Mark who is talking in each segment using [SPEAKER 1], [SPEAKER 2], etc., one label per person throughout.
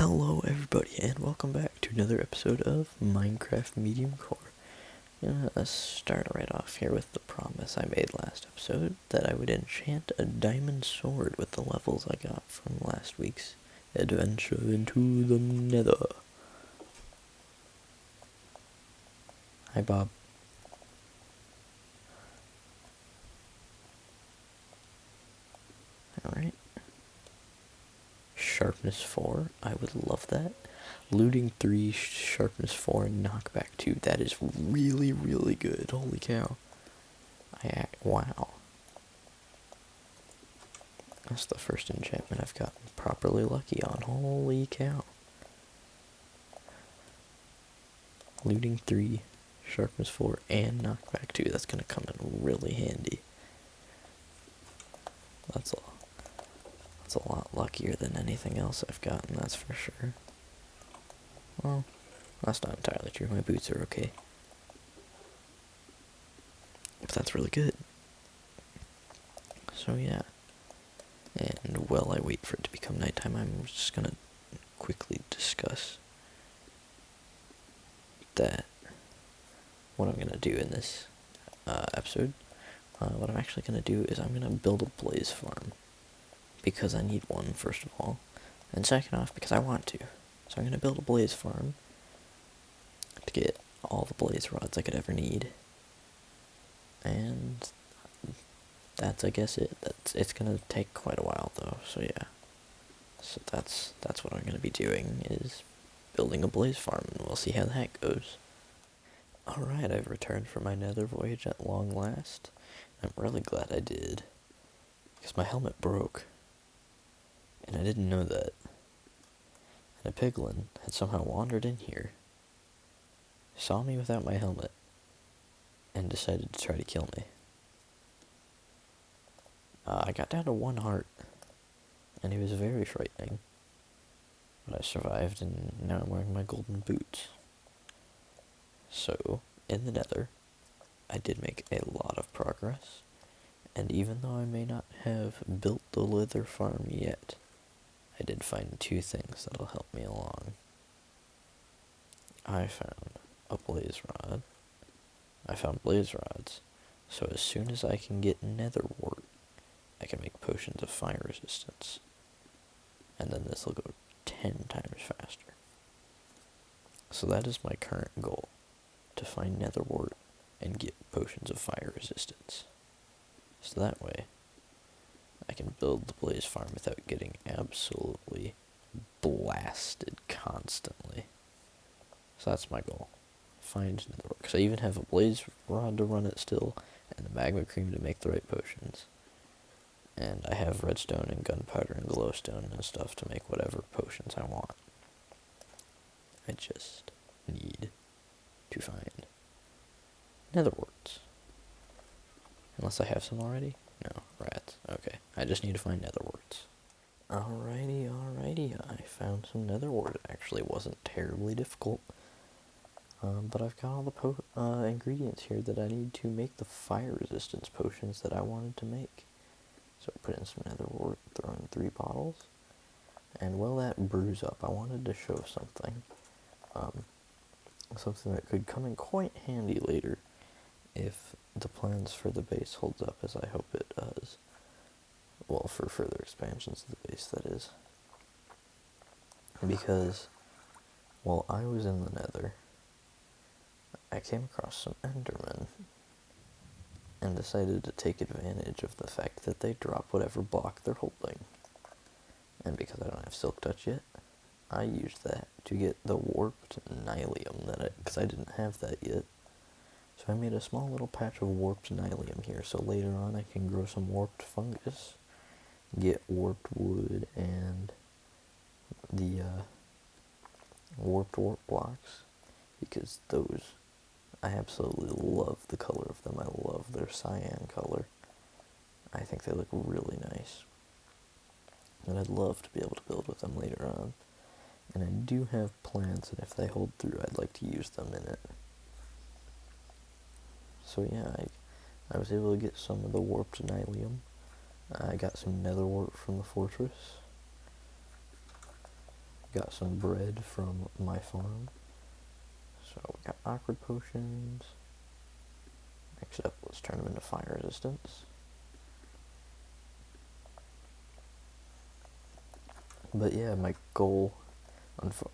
[SPEAKER 1] Hello everybody and welcome back to another episode of Minecraft Mediumcore. Let's start right off here with the promise I made last episode that I would enchant a diamond sword with the levels I got from last week's adventure into the nether. Hi Bob. Alright. Sharpness 4, I would love that. Looting 3, sharpness 4, and knockback 2. That is really, really good. Holy cow. Wow. That's the first enchantment I've gotten properly lucky on. Holy cow. Looting 3, sharpness 4, and knockback 2. That's going to come in really handy. That's a lot luckier than anything else I've gotten, that's for sure. Well, that's not entirely true. My boots are okay. But that's really good. So yeah. And while I wait for it to become nighttime, I'm just gonna quickly discuss that what I'm gonna do in this episode. What I'm actually gonna do is I'm gonna build a blaze farm. Because I need one, first of all. And second off, because I want to. So I'm gonna build a blaze farm to get all the blaze rods I could ever need. And that's, I guess, it. It's gonna take quite a while, though, so yeah. So that's what I'm gonna be doing, is building a blaze farm, and we'll see how that goes. Alright, I've returned from my nether voyage at long last. I'm really glad I did, because my helmet broke, and I didn't know that. And a piglin had somehow wandered in here, saw me without my helmet, and decided to try to kill me. I got down to 1 heart, and it was very frightening. But I survived, and now I'm wearing my golden boots. So, in the nether, I did make a lot of progress, and even though I may not have built the leather farm yet, I did find 2 things that'll help me along. I found a blaze rod. I found blaze rods, so as soon as I can get nether wart, I can make potions of fire resistance. And then this will go 10 times faster. So that is my current goal, to find nether wart and get potions of fire resistance. So that way, I can build the blaze farm without getting absolutely blasted constantly. So that's my goal. Find nether wart. Because I even have a blaze rod to run it still, and the magma cream to make the right potions. And I have redstone and gunpowder and glowstone and stuff to make whatever potions I want. I just need to find nether warts. Unless I have some already? No, rats. Okay, I just need to find nether warts. Alrighty, I found some nether wart. It actually wasn't terribly difficult. But I've got all the ingredients here that I need to make the fire resistance potions that I wanted to make. So I put in some nether wart, throw in 3 bottles, and while that brews up, I wanted to show something. Something that could come in quite handy later if the plans for the base holds up as I hope it does. Well, for further expansions of the base, that is. Because while I was in the nether, I came across some endermen and decided to take advantage of the fact that they drop whatever block they're holding. And because I don't have silk touch yet, I used that to get the warped nylium because I didn't have that yet. So I made a small little patch of warped nylium here, so later on I can grow some warped fungus, get warped wood, and the warped warp blocks, because those, I absolutely love the color of them. I love their cyan color. I think they look really nice. And I'd love to be able to build with them later on. And I do have plans, and if they hold through, I'd like to use them in it. So yeah, I was able to get some of the warped nylium. I got some nether wart from the fortress. got some bread from my farm. So we got awkward potions. Next up, let's turn them into fire resistance. But yeah, my goal,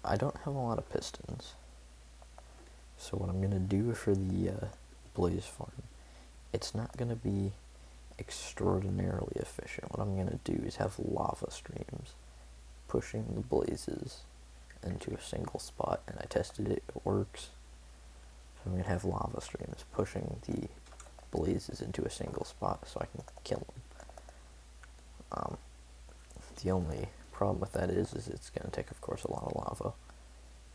[SPEAKER 1] I don't have a lot of pistons. So what I'm going to do for the blaze farm, it's not going to be extraordinarily efficient. What I'm going to do is have lava streams pushing the blazes into a single spot, and I tested it, it works. So I'm going to have lava streams pushing the blazes into a single spot so I can kill them. The only problem with that is it's going to take, of course, a lot of lava,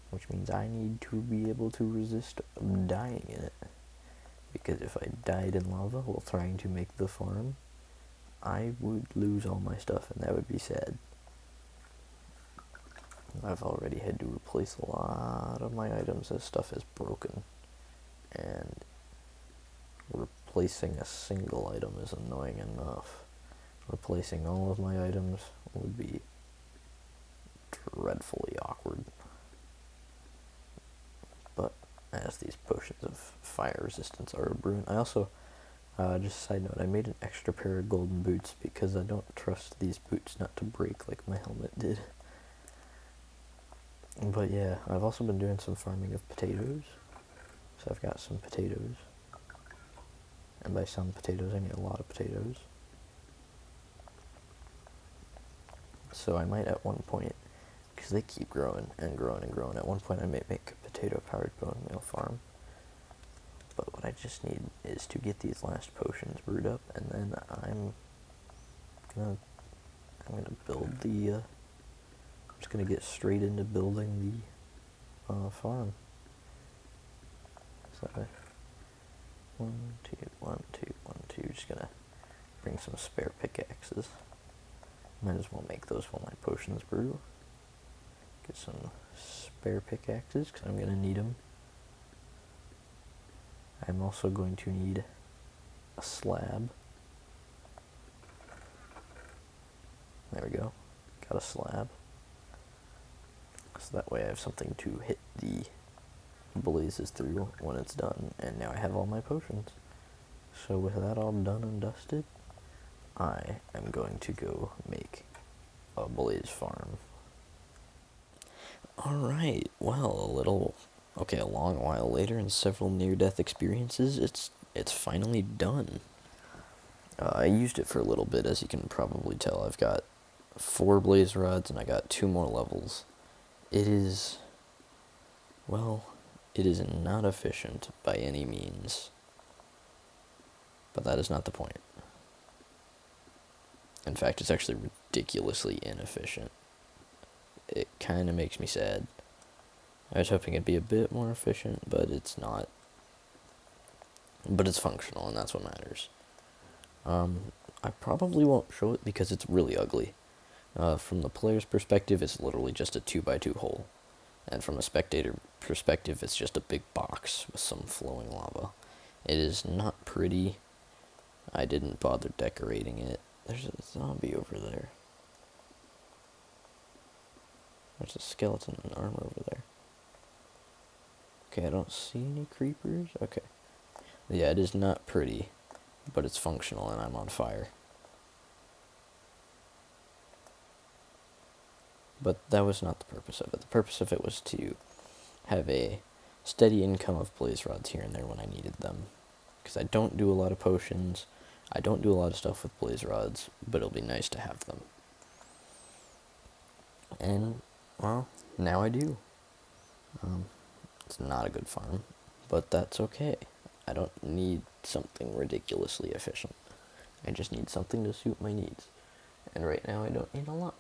[SPEAKER 1] which means I need to be able to resist dying in it. Because if I died in lava while trying to make the farm, I would lose all my stuff, and that would be sad. I've already had to replace a lot of my items as stuff is broken, and replacing a single item is annoying enough. Replacing all of my items would be dreadfully awkward. But as these potions of fire resistance are a boon, I also, just a side note, I made an extra pair of golden boots because I don't trust these boots not to break like my helmet did. But yeah, I've also been doing some farming of potatoes. So I've got some potatoes. And by some potatoes, I mean a lot of potatoes. So I might at one point, because they keep growing and growing and growing, at one point I might make a potato-powered bone meal farm. But what I just need is to get these last potions brewed up, and then I'm gonna build the, I'm just gonna get straight into building the farm. So, 1, 2, 1, 2, 1, 2, just gonna bring some spare pickaxes. Might as well make those while my potions brew. Get some spare pickaxes, because I'm gonna need them. I'm also going to need a slab. There we go. Got a slab. So that way I have something to hit the blazes through when it's done. And now I have all my potions. So with that all done and dusted, I am going to go make a blaze farm. Alright, well, a long while later and several near-death experiences, it's finally done. I used it for a little bit, as you can probably tell. I've got 4 blaze rods and I got 2 more levels. It is not efficient by any means. But that is not the point. In fact, it's actually ridiculously inefficient. It kind of makes me sad. I was hoping it'd be a bit more efficient, but it's not. But it's functional, and that's what matters. I probably won't show it because it's really ugly. From the player's perspective, it's literally just a 2x2 hole. And from a spectator perspective, it's just a big box with some flowing lava. It is not pretty. I didn't bother decorating it. There's a zombie over there. There's a skeleton in armor over there. Okay, I don't see any creepers. Okay. Yeah, it is not pretty, but it's functional and I'm on fire. But that was not the purpose of it. The purpose of it was to have a steady income of blaze rods here and there when I needed them. Because I don't do a lot of potions. I don't do a lot of stuff with blaze rods, but it'll be nice to have them. And, well, now I do. It's not a good farm, but that's okay. I don't need something ridiculously efficient. I just need something to suit my needs. And right now I don't need a lot.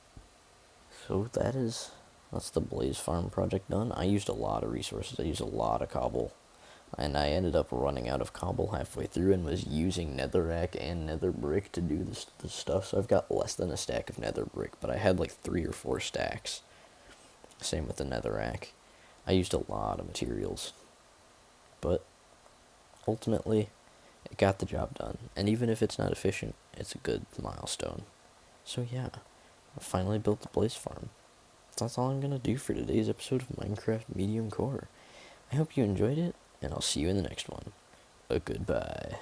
[SPEAKER 1] So that's the blaze farm project done. I used a lot of resources. I used a lot of cobble. And I ended up running out of cobble halfway through and was using netherrack and nether brick to do this stuff. So I've got less than a stack of nether brick, but I had like 3 or 4 stacks. Same with the netherrack. I used a lot of materials. But ultimately, it got the job done. And even if it's not efficient, it's a good milestone. So yeah, I finally built the blaze farm. that's all I'm gonna do for today's episode of Minecraft Medium Core. I hope you enjoyed it, and I'll see you in the next one. Goodbye.